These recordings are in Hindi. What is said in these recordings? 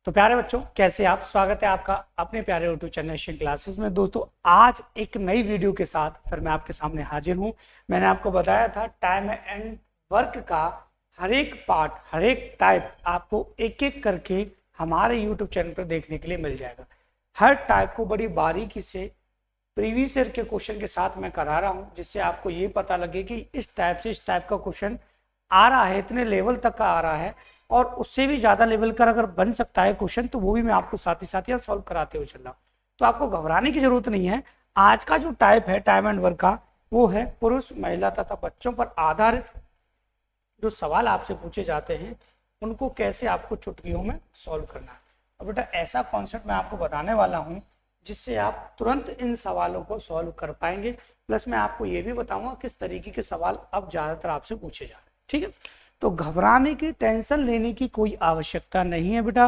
तो प्यारे बच्चों, कैसे आप? स्वागत है आपका अपने प्यारे यूट्यूब चैनल एशियन क्लासेस में। दोस्तों, आज एक नई वीडियो के साथ फिर मैं आपके सामने हाजिर हूं। मैंने आपको बताया था टाइम एंड वर्क का हर एक पार्ट, हर एक टाइप आपको एक एक करके हमारे यूट्यूब चैनल पर देखने के लिए मिल जाएगा। हर टाइप को बड़ी बारीकी से प्रीवियस ईयर के क्वेश्चन के साथ मैं करा रहा हूं, जिससे आपको ये पता लगे कि इस टाइप से इस टाइप का क्वेश्चन आ रहा है, इतने लेवल तक का आ रहा है और उससे भी ज्यादा लेवल का अगर बन सकता है क्वेश्चन, तो वो भी मैं आपको साथ ही साथ यहाँ सॉल्व कराते हुए चल रहा हूँ। तो आपको घबराने की जरूरत नहीं है। आज का जो टाइप है टाइम एंड वर्क का, वो है पुरुष, महिला तथा बच्चों पर आधारित जो सवाल आपसे पूछे जाते हैं उनको कैसे आपको चुटकियों में सॉल्व करना है। और बेटा, ऐसा कॉन्सेप्ट मैं आपको बताने वाला हूँ जिससे आप तुरंत इन सवालों को सॉल्व कर पाएंगे। प्लस मैं आपको ये भी बताऊंगा किस तरीके के सवाल अब ज्यादातर आपसे पूछे जा रहे हैं। ठीक है, तो घबराने की, टेंशन लेने की कोई आवश्यकता नहीं है बेटा।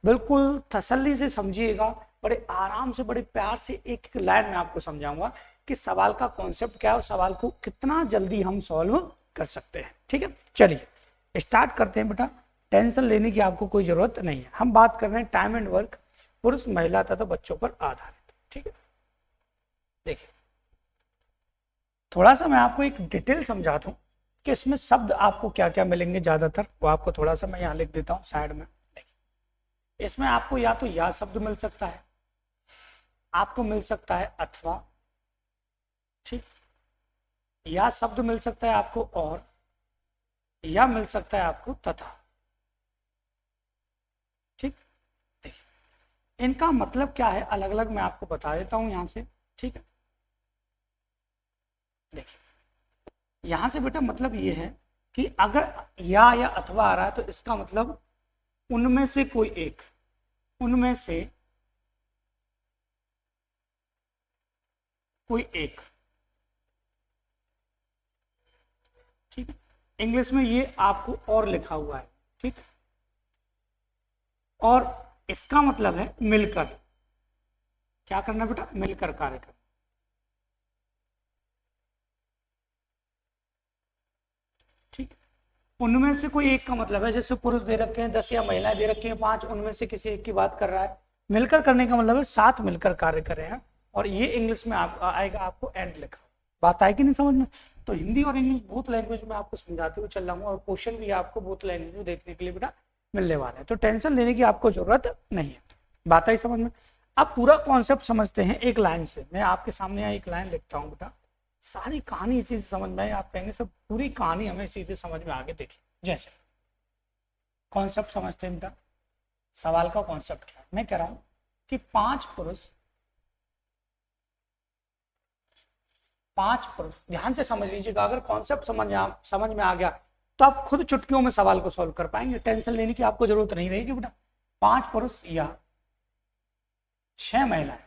बिल्कुल तसल्ली से समझिएगा, बड़े आराम से, बड़े प्यार से एक एक लाइन में आपको समझाऊंगा कि सवाल का कॉन्सेप्ट क्या है और सवाल को कितना जल्दी हम सॉल्व कर सकते हैं। ठीक है, चलिए स्टार्ट करते हैं बेटा। टेंशन लेने की आपको कोई जरूरत नहीं है। हम बात कर रहे हैं टाइम एंड वर्क पुरुष, महिला तथा बच्चों पर आधारित। ठीक है, देखिए थोड़ा सा मैं आपको एक डिटेल समझा दूं कि इसमें शब्द आपको क्या क्या मिलेंगे। ज्यादातर वो आपको थोड़ा सा मैं यहाँ लिख देता हूँ साइड में। देखिए, इसमें आपको या तो या शब्द मिल सकता है, आपको मिल सकता है अथवा, ठीक, या शब्द मिल सकता है आपको और, या मिल सकता है आपको तथा। ठीक, देखिए इनका मतलब क्या है अलग अलग मैं आपको बता देता हूँ यहाँ से। ठीक है, देखिए यहां से बेटा मतलब ये है कि अगर या अथवा आ रहा है तो इसका मतलब उनमें से कोई एक, उनमें से कोई एक। ठीक है, इंग्लिश में ये आपको और लिखा हुआ है। ठीक, और इसका मतलब है मिलकर। क्या करना बेटा? मिलकर कार्य करना। ठीक, उनमें से कोई एक का मतलब है, जैसे पुरुष दे रखे हैं 10 या महिलाएं दे रखी हैं 5, उनमें से किसी एक की बात कर रहा है। मिलकर करने का मतलब है साथ मिलकर कार्य कर रहे हैं। और ये इंग्लिश में आएगा आपको एंड लिखा। बात आएगी नहीं समझ में? तो हिंदी और इंग्लिश बोथ लैंग्वेज में आपको समझाते हुए चल रहा हूँ और क्वेश्चन भी आपको बोथ लैंग्वेज में देखने के लिए बेटा मिलने वाला है। तो टेंशन लेने की आपको जरूरत नहीं है। बात आई समझ में? अब पूरा कॉन्सेप्ट समझते हैं एक लाइन से। मैं आपके सामने यहाँ एक लाइन लिखता हूँ बेटा, सारी कहानी इसी से समझ में आए। आप कहेंगे सब पूरी कहानी हमें इसी से समझ में आगे। देखिए, जैसे कॉन्सेप्ट समझते हैं बेटा, सवाल का कॉन्सेप्ट क्या है। मैं कह रहा हूं कि 5 पुरुष, 5 पुरुष, ध्यान से समझ लीजिएगा। अगर कॉन्सेप्ट समझ में आ गया तो आप खुद चुटकियों में सवाल को सॉल्व कर पाएंगे। टेंशन लेने की आपको जरूरत नहीं रहेगी बेटा। 5 पुरुष या 6 महिलाएं,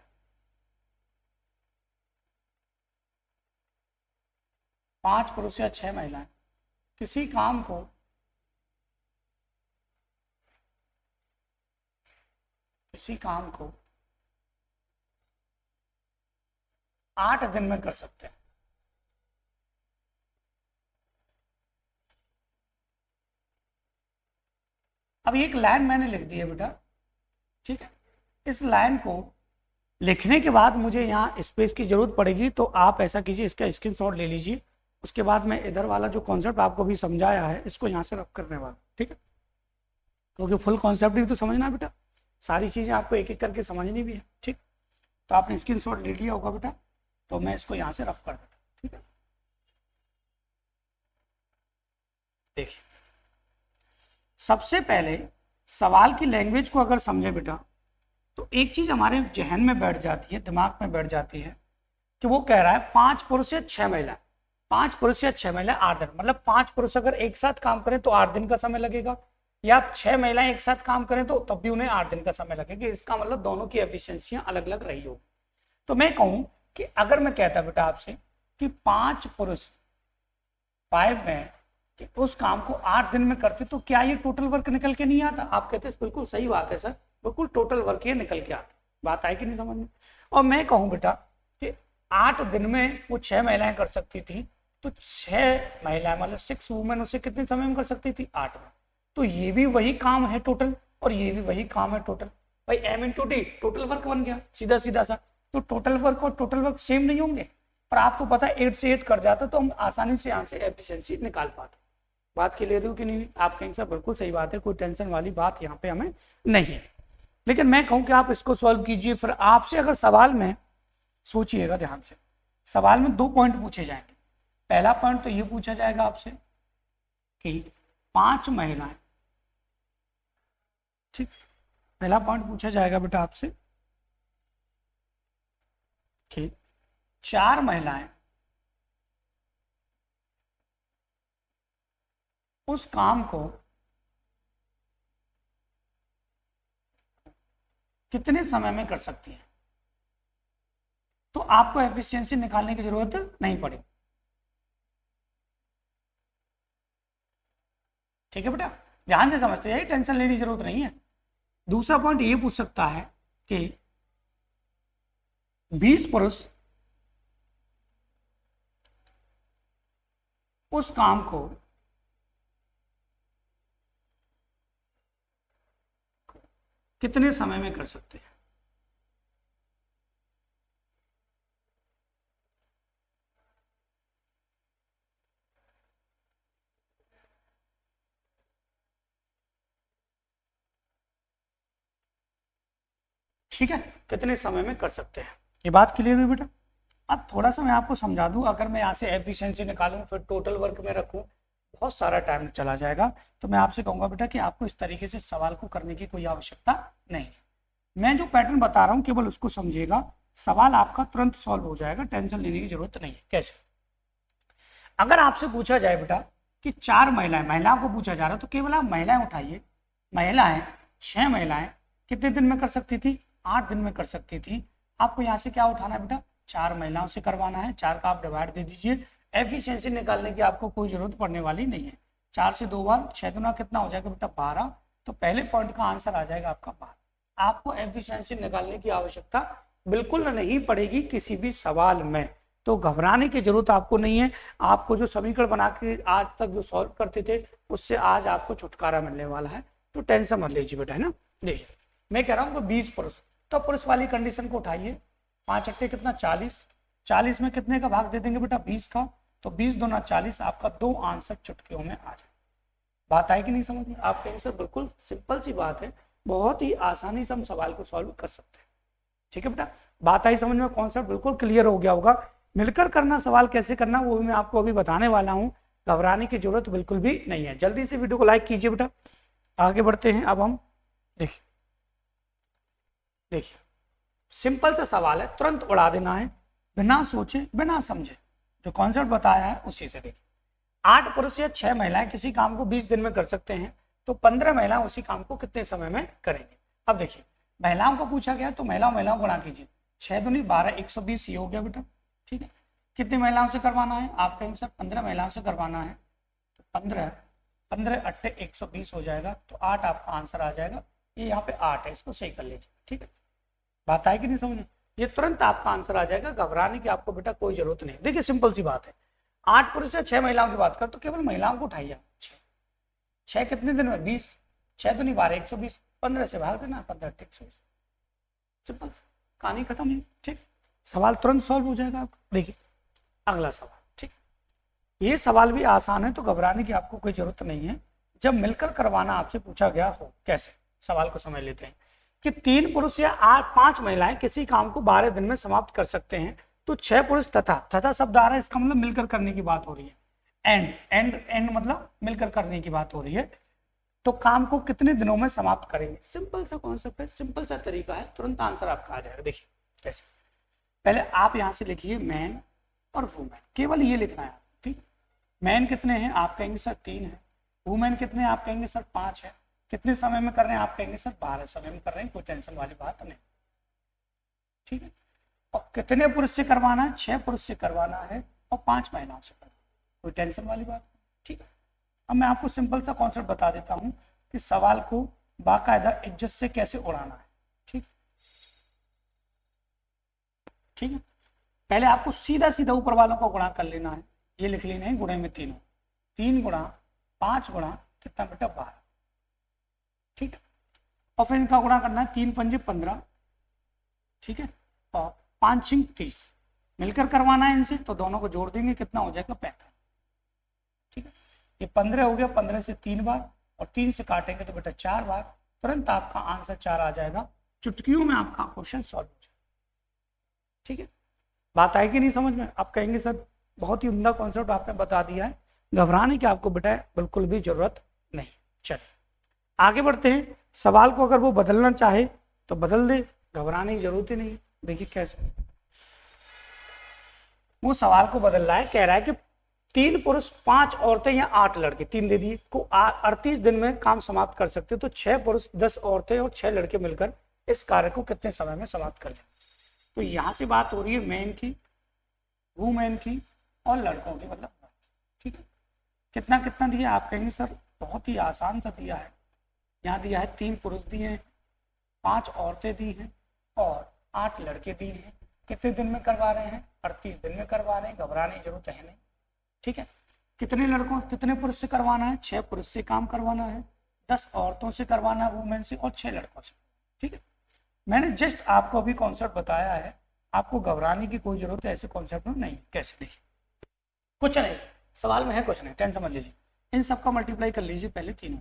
5 पुरुष या 6 महिलाएं किसी काम को किसी काम को 8 दिन में कर सकते हैं। अब एक लाइन मैंने लिख दी है बेटा। ठीक है, इस लाइन को लिखने के बाद मुझे यहाँ स्पेस की जरूरत पड़ेगी, तो आप ऐसा कीजिए, इसका स्क्रीनशॉट ले लीजिए। उसके बाद मैं इधर वाला जो कॉन्सेप्ट आपको भी समझाया है इसको यहाँ से रफ करने वाला। ठीक है, क्योंकि फुल कॉन्सेप्ट भी तो समझना बेटा, सारी चीजें आपको एक एक करके समझनी भी है। ठीक, तो आपने स्क्रीनशॉट ले लिया होगा बेटा, तो मैं इसको यहाँ से रफ कर देता हूँ। ठीक है, देखिए सबसे पहले सवाल की लैंग्वेज को अगर समझे बेटा, तो एक चीज हमारे जहन में बैठ जाती है, दिमाग में बैठ जाती है कि वो कह रहा है 5 पुरुष या 6 महिला, 5 पुरुष या 6 महिला 8 दिन। मतलब 5 पुरुष अगर एक साथ काम करें तो 8 दिन का समय लगेगा, या 6 महिलाएं एक साथ काम करें तो तब भी उन्हें 8 दिन का समय लगेगा। इसका मतलब दोनों की एफिशिएंसियां अलग अलग रही होगी। तो मैं कहूं कि अगर मैं कहता बेटा आपसे कि 5 पुरुष 5 में कि उस काम को 8 दिन में करते, तो क्या ये टोटल वर्क निकल के नहीं आता? आप कहते हैं बिल्कुल सही बात है सर, बिल्कुल टोटल वर्क ये निकल के आता। बात आई कि नहीं समझ में? और मैं कहूं बेटा कि 8 दिन में वो 6 महिलाएं कर सकती थी, तो 6 महिलाएं मतलब 6 वुमेन उसे कितने समय में कर सकती थी? 8 में। तो ये भी वही काम है टोटल, और ये भी वही काम है टोटल। भाई m into T total work बन गया, सीधा सीधा सा। तो टोटल वर्क और टोटल वर्क सेम नहीं होंगे, पर आपको पता है 8 से 8 कट जाता तो हम आसानी से यहाँ से एफिशिएंसी निकाल पाते। बात क्लियर हो कि नहीं? आप कहेंगे सर बिल्कुल सही बात है, कोई टेंशन वाली बात यहाँ पे हमें नहीं है। लेकिन मैं कहूँ कि आप इसको सॉल्व कीजिए, फिर आपसे अगर सवाल में सोचिएगा ध्यान से, सवाल में 2 पॉइंट पूछे जाएंगे। पहला पॉइंट तो ये पूछा जाएगा आपसे कि 5 महिलाएं, ठीक, पहला पॉइंट पूछा जाएगा बेटा आपसे कि 4 महिलाएं उस काम को कितने समय में कर सकती हैं। तो आपको एफिशिएंसी निकालने की जरूरत नहीं पड़ेगी, ठीक है बेटा, ध्यान से समझते जाइए, टेंशन लेने की जरूरत नहीं है। दूसरा पॉइंट ये पूछ सकता है कि 20 पुरुष उस काम को कितने समय में कर सकते हैं। ठीक है, कितने समय में कर सकते हैं, ये बात क्लियर हुई बेटा। अब थोड़ा सा मैं आपको समझा दूं, अगर मैं यहाँ से एफिशिएंसी निकालूं फिर टोटल वर्क में रखूं, बहुत सारा टाइम चला जाएगा। तो मैं आपसे कहूंगा बेटा कि आपको इस तरीके से सवाल को करने की कोई आवश्यकता नहीं। मैं जो पैटर्न बता रहा हूँ केवल उसको समझिएगा, सवाल आपका तुरंत सॉल्व हो जाएगा, टेंशन लेने की जरूरत नहीं है। कैसे? अगर आपसे पूछा जाए बेटा कि 4 महिलाएं, महिलाओं को पूछा जा रहा है, तो केवल आप महिलाएं उठाइए। महिलाएं 6 महिलाएं कितने दिन में कर सकती थी? 8 दिन में कर सकती थी। आपको यहाँ से क्या उठाना है बेटा? 4 महिलाओं से करवाना है, 4 का आप डिवाइड दे दीजिए। एफिशिएंसी निकालने की आपको कोई जरूरत पड़ने वाली नहीं है। 4 से 2 बार 6 दुना कितना हो जाएगा बेटा? 12। तो पहले पॉइंट का आंसर आ जाएगा आपका 12। आपको एफिशिएंसी निकालने की आवश्यकता बिल्कुल नहीं पड़ेगी किसी भी सवाल में, तो घबराने की जरूरत आपको नहीं है। आपको जो समीकरण बना के आज तक जो सॉल्व करते थे उससे आज आपको छुटकारा मिलने वाला है, तो टेंशन मत लीजिए बेटा, है ना। देखिए मैं कह रहा हूँ 20 पुरुष, तो पुरुष वाली कंडीशन को उठाइए। 5 अट्टे कितना? 40। 40 में कितने का भाग दे देंगे बेटा? 20 का। तो 20 दूना 40, आपका 2 आंसर चुटकियों में आ जाए। बात आई कि नहीं समझ में? आपके आंसर बिल्कुल सिंपल सी बात है, बहुत ही आसानी से हम सवाल को सॉल्व कर सकते हैं। ठीक है बेटा, बात आई समझ में? कॉन्सेप्ट बिल्कुल क्लियर हो गया होगा। मिलकर करना, सवाल कैसे करना वो भी मैं आपको अभी बताने वाला हूँ, घबराने की जरूरत बिल्कुल भी नहीं है। जल्दी से वीडियो को लाइक कीजिए बेटा, आगे बढ़ते हैं। अब हम देखिए सिंपल सा सवाल है, तुरंत उड़ा देना है, बिना सोचे बिना समझे, जो कॉन्सेप्ट बताया है उसी से। देखिए 8 पुरुष या 6 महिलाएं किसी काम को 20 दिन में कर सकते हैं, तो 15 महिलाएं उसी काम को कितने समय में करेंगे। अब देखिए महिलाओं को पूछा गया, तो महिलाओं गुणा कीजिए। 6 दूनी 12, 120 ये हो गया बेटा। ठीक है, कितनी महिलाओं से करवाना है? आप कहेंगे सर 15 महिलाओं से करवाना है, तो 15 अट्टे 120 हो जाएगा, तो 8 आपका आंसर आ जाएगा। ये यहाँ पे 8 है, इसको सही कर लीजिए। ठीक है, बात आएगी नहीं समझ में? ये तुरंत आपका आंसर आ जाएगा, घबराने की आपको बेटा कोई जरूरत नहीं। देखिए सिंपल सी बात है, 8 पुरुष या 6 महिलाओं की बात कर, तो केवल महिलाओं को उठाइए। 6 कितने दिन में? 20। 6 दूनी 12, 120, 15 से भाग देना, 15 अट्टे 120, सिंपल, कहानी खत्म है। ठीक, सवाल तुरंत सॉल्व हो जाएगा आपका। देखिए अगला सवाल, ठीक, ये सवाल भी आसान है, तो घबराने की आपको कोई जरूरत नहीं है। जब मिलकर करवाना आपसे पूछा गया हो, कैसे? सवाल को समझ लेते हैं कि 3 पुरुष या 5 महिलाएं किसी काम को 12 दिन में समाप्त कर सकते हैं, तो 6 पुरुष तथा शब्द आ रहा है, इसका मतलब मिलकर करने की बात हो रही है। एंड मतलब मिलकर करने की बात हो रही है, तो काम को कितने दिनों में समाप्त करेंगे। सिंपल सा कॉन्सेप्ट है, सिंपल सा तरीका है, तुरंत आंसर आपका आ जाएगा। देखिए कैसे, पहले आप यहां से लिखिए मैन और वुमेन, केवल ये लिखना है। ठीक, मैन कितने हैं? आप कहेंगे सर 3 है। वुमेन कितने हैं? आप कहेंगे सर 5 है। कितने समय में कर रहे हैं? आप कहेंगे सर 12 समय में कर रहे हैं, कोई टेंशन वाली बात नहीं। ठीक है, और कितने पुरुष से करवाना है? 6 पुरुष से करवाना है और 5 महिलाओं से करवाना है, कोई टेंशन वाली बात। ठीक है, अब मैं आपको सिंपल सा कॉन्सेप्ट बता देता हूं कि सवाल को बाकायदा इज्जत से कैसे उड़ाना है। ठीक, ठीक है, पहले आपको सीधा सीधा ऊपर वालों को गुणा कर लेना है। ये लिख लेना है गुणे में तीनों, 3 गुणा 5 गुणा कितना बेटा? 12। ठीक है, और फिर इनका गुणा करना है 3 पंजे 15, ठीक है, और 5 छिंग 30, मिलकर करवाना है इनसे, तो दोनों को जोड़ देंगे, कितना हो जाएगा 45, ठीक है। ये 15 हो गया, 15 से 3 बार और 3 से काटेंगे तो बेटा 4 बार, तुरंत आपका आंसर 4 आ जाएगा। चुटकियों में आपका क्वेश्चन सॉल्व हो जाएगा, ठीक है। बात आएगी नहीं समझ में? आप कहेंगे सर बहुत ही उम्दा कॉन्सेप्ट आपने बता दिया है, घबराने की आपको बेटा बिल्कुल भी जरूरत नहीं। चलिए आगे बढ़ते हैं। सवाल को अगर वो बदलना चाहे तो बदल दे, घबराने की जरूरत ही नहीं। देखिए कैसे वो सवाल को बदल रहा है, कह रहा है कि 3 पुरुष 5 औरतें या 8 लड़के, 3 दे दिए, को 38 दिन में काम समाप्त कर सकते, तो 6 पुरुष 10 औरतें और 6 लड़के मिलकर इस कार्य को कितने समय में समाप्त कर लेंगे। तो यहाँ से बात हो रही है मैन की, वुमेन की और लड़कों की, मतलब, ठीक है। कितना कितना दिया? आप कहेंगे सर बहुत ही आसान सा दिया है। यहाँ दिया है 3 पुरुष दिए हैं, 5 औरतें दी हैं और 8 लड़के दिए हैं। कितने दिन में करवा रहे हैं? 38 दिन में करवा रहे हैं, घबराने की जरूरत है नहीं, ठीक है। कितने लड़कों, कितने पुरुष से करवाना है? 6 पुरुष से काम करवाना है, 10 औरतों से करवाना है वुमेन से, और 6 लड़कों से, ठीक है। मैंने जस्ट आपको अभी कॉन्सेप्ट बताया है, आपको घबराने की कोई जरूरत ऐसे कॉन्सेप्ट में नहीं। कैसे नहीं? कुछ नहीं, सवाल में है कुछ नहीं, टेंशन मत लीजिए। इन सबका मल्टीप्लाई कर लीजिए पहले तीनों,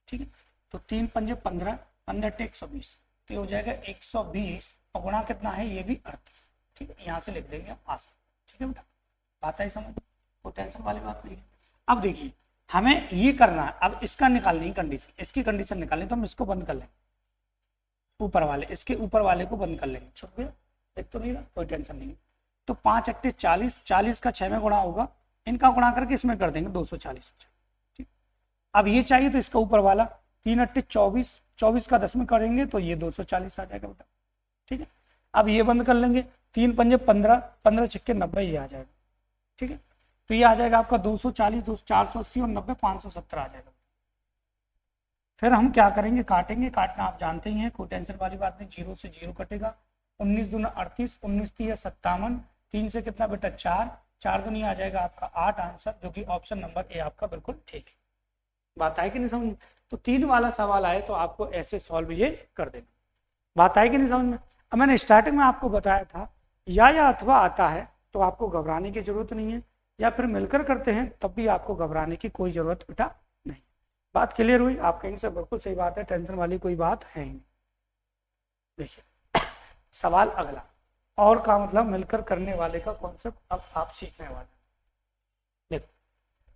ठीक है। तो 3 पंजे 15, 15 टे 120, तो हो जाएगा 120 और गुणा कितना है? ये भी 38, ठीक है। यहाँ से लिख देंगे आप आसान, ठीक है बेटा। बात आई समझ? कोई टेंशन वाली बात नहीं है। अब देखिए हमें ये करना है, अब इसका निकालनी है कंडीशन, इसकी कंडीशन निकालनी, तो हम इसको बंद कर लेंगे, ऊपर वाले, इसके ऊपर वाले को बंद कर लेंगे। छुप गया, देख तो नहीं रहा, कोई टेंशन नहीं है। तो 5 अट्टे 40, 40 का 6 में गुणा होगा, इनका गुणा करके इसमें कर देंगे 240, ठीक। अब ये चाहिए तो इसका ऊपर वाला 3 अट्टे 24, 24 का 10 में करेंगे तो ये 240 आ जाएगा बेटा, ठीक है। अब ये बंद कर लेंगे, 3 पंजे 15, 15 छक्के 90, ये आ जाएगा, ठीक है। तो ये आ जाएगा आपका 240, 480 और 90, 570 आ जाएगा। फिर हम क्या करेंगे? काटेंगे, काटना आप जानते ही हैं, कोई टेंशन वाली बात नहीं, 0 से 0 कटेगा। 19 दूना 38, 19 3 57, 3 से कितना बेटा 4, 4 दूनी आ जाएगा आपका 8 आंसर, जो कि ऑप्शन नंबर ए आपका बिल्कुल ठीक है। बात आए कि नहीं समझ में? तो 3 वाला सवाल आए तो आपको ऐसे सॉल्व ये कर देना। बात आए कि नहीं समझ में? अब मैंने स्टार्टिंग में आपको बताया था या अथवा आता है तो आपको घबराने की जरूरत नहीं है, या फिर मिलकर करते हैं तब भी आपको घबराने की कोई जरूरत बेटा नहीं। बात क्लियर हुई? आप कहेंगे सर बिल्कुल सही बात है, टेंशन वाली कोई बात है नहीं। देखिए सवाल अगला, और का मतलब मिलकर करने वाले का कॉन्सेप्ट अब आप सीखने वाले। देखो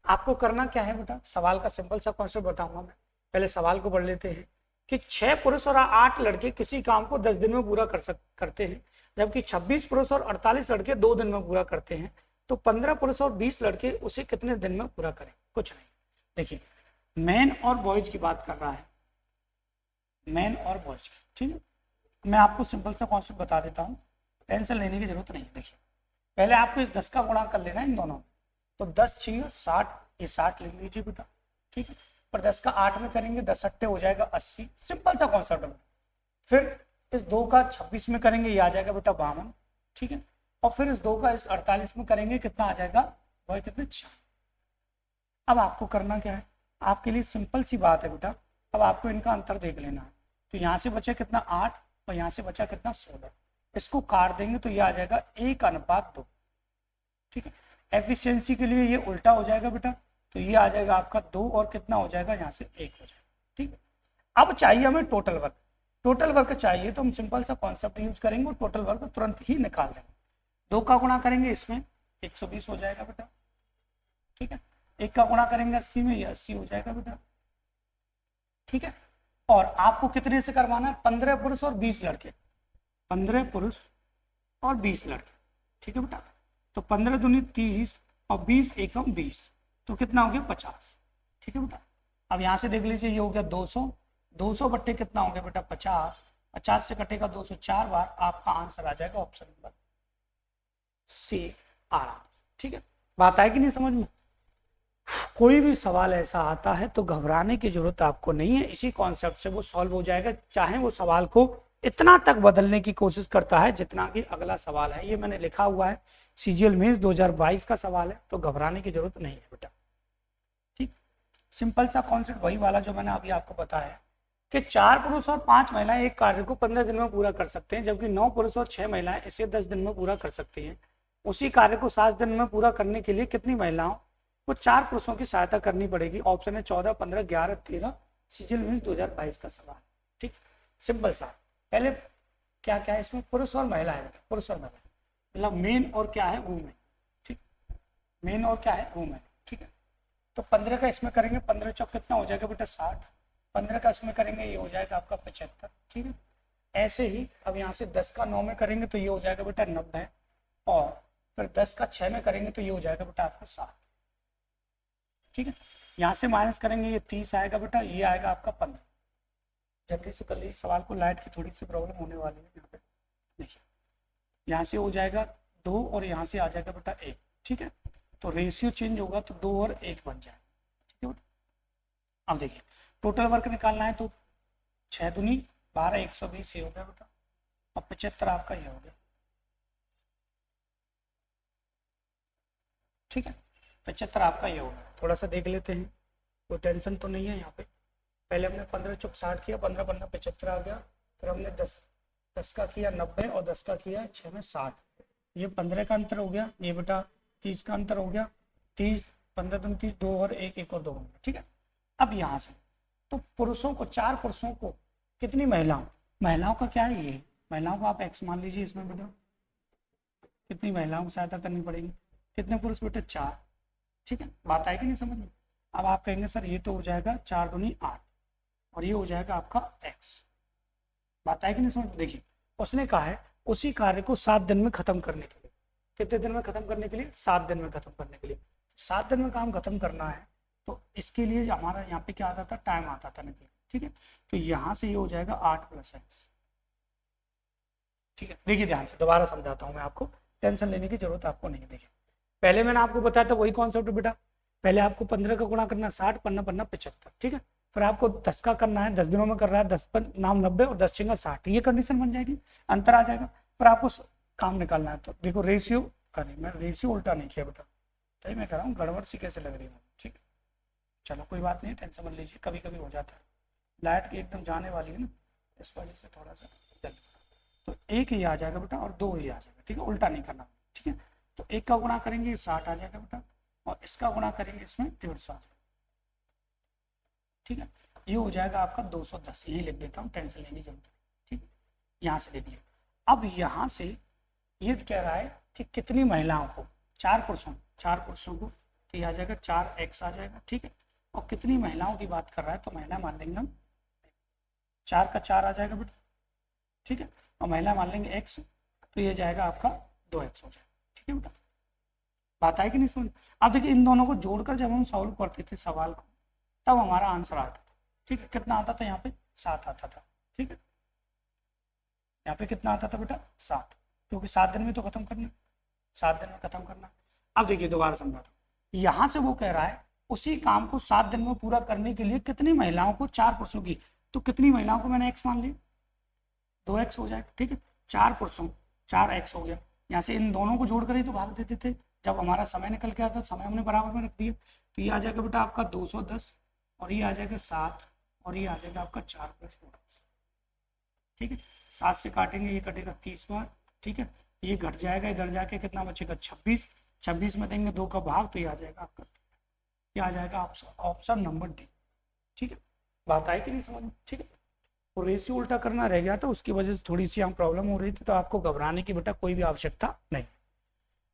आपको करना क्या है बेटा, सवाल का सिंपल सा कॉन्सेप्ट बताऊंगा मैं, पहले सवाल को पढ़ लेते हैं कि 6 पुरुष और 8 लड़के किसी काम को 10 दिन में पूरा करते हैं, जबकि 26 पुरुष और 48 लड़के 2 दिन में पूरा करते हैं, तो 15 पुरुष और 20 लड़के उसे कितने दिन में पूरा करें? कुछ नहीं। देखिए मैन और बॉयज की बात कर रहा है, मैन और बॉयज की, ठीक है। मैं आपको सिंपल सा कॉन्सेप्ट बता देता हूँ, टेंशन लेने की जरूरत नहीं। देखिए पहले आपको इस 10 का गुणा कर लेना है इन दोनों, तो 10 छिंगा 60, ये 60 लिख लीजिए बेटा, ठीक है। पर 10 का 8 में करेंगे, 10 अट्टे हो जाएगा 80, सिंपल सा कॉन्सेप्ट है। फिर इस 2 का 26 में करेंगे, ये आ जाएगा बेटा 52, ठीक है। और फिर इस 2 का इस 48 में करेंगे, कितना आ जाएगा? वही कितने 4। अब आपको करना क्या है, आपके लिए सिंपल सी बात है बेटा, अब आपको इनका अंतर देख लेना है। तो यहाँ से बचा कितना 8 और यहाँ से बचा कितना 16, इसको काट देंगे तो ये आ जाएगा 1:2, ठीक है। एफिशिएंसी के लिए ये उल्टा हो जाएगा बेटा, तो ये आ जाएगा आपका 2 और कितना हो जाएगा यहाँ से 1 हो जाएगा, ठीक है। अब चाहिए हमें टोटल वर्क, टोटल वर्क चाहिए तो हम सिंपल सा कॉन्सेप्ट यूज करेंगे और टोटल वर्क तुरंत ही निकाल देंगे। 2 का गुणा करेंगे इसमें 120 हो जाएगा बेटा, ठीक है। 1 का गुणा करेंगे 80 में, ये 80 हो जाएगा बेटा, ठीक है। और आपको कितने से करवाना है? 15 पुरुष और 20 लड़के, 15 पुरुष और 20 लड़के, ठीक है बेटा। तो 15 दूनी 30 और 20 एकम 20, तो कितना हो गया 50, ठीक है बेटा। अब यहाँ से देख लीजिए, ये हो गया 200, 200 बट्टे कितना हो गया बेटा 50, 50 से कटेगा 204 बार, आपका आंसर आ जाएगा ऑप्शन नंबर सी, आराम, ठीक है। बात आएगी नहीं समझ में? कोई भी सवाल ऐसा आता है तो घबराने की जरूरत आपको नहीं है, इसी कॉन्सेप्ट से वो सॉल्व हो जाएगा, चाहे वो सवाल को इतना तक बदलने की कोशिश करता है जितना कि अगला सवाल है। ये मैंने लिखा हुआ है, सीजीएल मेंस 2022 का सवाल है, तो घबराने की जरूरत नहीं है बेटा, ठीक। सिंपल सा कॉन्सेप्ट वही वाला जो मैंने अभी आपको बताया, कि 4 पुरुष और 5 महिलाएं एक कार्य को 15 दिन में पूरा कर सकते हैं, जबकि 9 पुरुष और 6 महिलाएं इसे 10 दिन में पूरा कर सकती हैं। उसी कार्य को 7 दिन में पूरा करने के लिए कितनी महिलाओं को 4 पुरुषों की सहायता करनी पड़ेगी? ऑप्शन है 14, 15, 11, 13। सीजन मीन्स 2022 का सवाल। ठीक, सिंपल सा। पहले क्या क्या है इसमें? पुरुष और महिला है, पुरुष और महिला मतलब मेन और क्या है? वुमेन। ठीक, मेन और क्या है? वुमेन। ठीक है, तो 15 का इसमें करेंगे, 15 चौक कितना हो जाएगा बेटा? 60। 15 का इसमें करेंगे, ये हो जाएगा आपका 75। ठीक है, ऐसे ही अब यहाँ से 10 का 9 में करेंगे तो ये हो जाएगा बेटा 90, और फिर 10 का 6 में करेंगे तो ये हो जाएगा बेटा आपका 7। ठीक है, यहाँ से माइनस करेंगे, ये 30 आएगा बेटा, ये आएगा आपका 15। जल्दी से कर लीजिए सवाल को, लाइट की थोड़ी सी प्रॉब्लम होने वाली है यहाँ पे। देखिए, यहाँ से हो जाएगा 2 और यहाँ से आ जाएगा बेटा 1। ठीक है, तो रेशियो चेंज होगा तो 2 और 1 बन जाएगा। ठीक है बेटा, अब देखिए टोटल वर्क निकालना है तो 6 दूनी 12, 120 ये हो गया बेटा, और 75 आपका ये हो गया। ठीक है, 75 आपका ये हो गया। थोड़ा सा देख लेते हैं, कोई टेंशन तो नहीं है यहाँ पे। पहले हमने 15 चौक 60 किया, 15 15 75 आ गया। फिर हमने 10 का किया 90 और 10 का किया 6 में 60। ये 15 का अंतर हो गया, ये बेटा 30 का अंतर हो गया। 30 15 दूनी 30, 2 और 1, 1 और 2 हो गया। ठीक है, अब यहाँ से तो पुरुषों को 4 पुरुषों को कितनी महिलाओं का क्या है? ये महिलाओं को आप एक्स मान लीजिए इसमें बेटा, कितनी महिलाओं को सहायता करनी पड़ेगी? कितने पुरुष बेटा? 4। ठीक है, बात आएगी नहीं समझ में? अब आप कहेंगे सर ये तो हो जाएगा 4 दूनी 8 और ये हो जाएगा आपका x। बात आएगी नहीं समझ में? देखिए उसने कहा है उसी कार्य को 7 दिन में खत्म करने के लिए। कितने दिन में खत्म करने के लिए? 7 दिन में खत्म करने के लिए। 7 दिन में काम खत्म करना है तो इसके लिए हमारा यहाँ पे क्या आता था? टाइम आता था निकल। ठीक है, तो यहाँ से ये हो जाएगा 8 + x। ठीक है, देखिए ध्यान से दोबारा समझाता हूँ मैं आपको, टेंशन लेने की जरूरत आपको नहीं है। देखिए पहले मैंने आपको बताया था वही कॉन्सेप्ट बेटा, पहले आपको 15 का गुणा करना 60, 15 15 75। ठीक है, फिर आपको 10 का करना है, 10 दिनों में कर रहा है, 10 पर नाम 90 और 10 छिंगा 60, ये कंडीशन बन जाएगी, अंतर आ जाएगा। फिर आपको काम निकालना है, तो देखो रेशियो, अरे मैं रेशियो उल्टा नहीं किया बेटा, तो मैं कह रहा हूँ गड़बड़ सी कैसे लग रही है। ठीक है, चलो कोई बात नहीं, टेंशन मत लीजिए, कभी कभी हो जाता है, लाइट की एकदम जाने वाली है ना, इस वजह से थोड़ा सा जल्दी। तो 1 ये आ जाएगा बेटा और 2 ये आ जाएगा। ठीक है, उल्टा नहीं करना। ठीक है, तो 1 का गुणा करेंगे 60 आ जाएगा बेटा, और इसका गुणा करेंगे इसमें 150 आ जाएगा। ठीक है, ये हो जाएगा आपका 210, यही लिख देता हूँ, टेंशन लेने की जरूरत है। ठीक, यहाँ से लिख लिया। अब यहाँ से ये कह रहा है कि कितनी महिलाओं को? 4 पुरुषों को, तो ये आ जाएगा 4x आ जाएगा। ठीक है, और कितनी महिलाओं की बात कर रहा है तो महिला मान लेंगे हम 4 का 4 आ जाएगा बेटा। ठीक है, और महिला मान लेंगे x, तो ये जाएगा आपका 2x हो जाएगा। ठीक है बेटा, बात आएगी नहीं समझ? अब देखिए इन दोनों को जोड़कर जब हम सॉल्व करते थे सवाल को तब हमारा आंसर आता था। ठीक है, कितना आता था? यहाँ पे 7 आता था। ठीक है, यहाँ पे कितना आता था बेटा? 7, क्योंकि 7 दिन में तो खत्म करना, 7 दिन में खत्म करना। अब देखिए दोबारा समझाता हूँ, यहाँ से वो कह रहा है उसी काम को 7 दिन में पूरा करने के लिए कितनी महिलाओं को? 4 पुरुषों की, तो कितनी महिलाओं को मैंने x मान लिया, 2x हो जाएगा। ठीक है, 4 पुरुषों 4x हो गया। यहाँ से इन दोनों को जोड़कर ही तो भाग देते थे, जब हमारा समय निकल के आता समय हमने बराबर में रख दिया, तो ये आ जाएगा बेटा आपका 210 और ये आ जाएगा 7 और ये आ जाएगा आपका 4 + 4x। ठीक है, 7 से काटेंगे ये कटेगा 30 बार। ठीक है, ये घट जाएगा, इधर जाके कितना बचेगा? 26। 26 में देंगे 2 का भाग, तो ये आ जाएगा आपका, ये आ जाएगा ऑप्शन नंबर डी। ठीक है, बात आई कि नहीं समझ में? ठीक है, तो रेशियो उल्टा करना रह गया था, उसकी वजह से थोड़ी सी यहाँ प्रॉब्लम हो रही थी, तो आपको घबराने की बेटा कोई भी आवश्यकता नहीं।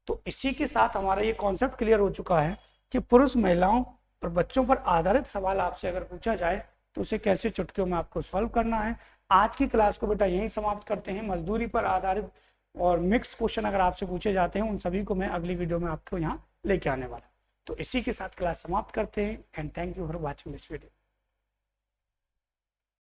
तो इसी के साथ हमारा ये कॉन्सेप्ट क्लियर हो चुका है कि पुरुष महिलाओं और बच्चों पर आधारित सवाल आपसे अगर पूछा जाए तो उसे कैसे चुटकियों में आपको सॉल्व करना है। आज की क्लास को बेटा यहीं समाप्त करते हैं। मजदूरी पर आधारित और मिक्स क्वेश्चन अगर आपसे पूछे जाते हैं उन सभी को मैं अगली वीडियो में आपको यहाँ लेके आने वाला। तो इसी के साथ क्लास समाप्त करते हैं and thank you for watching this video.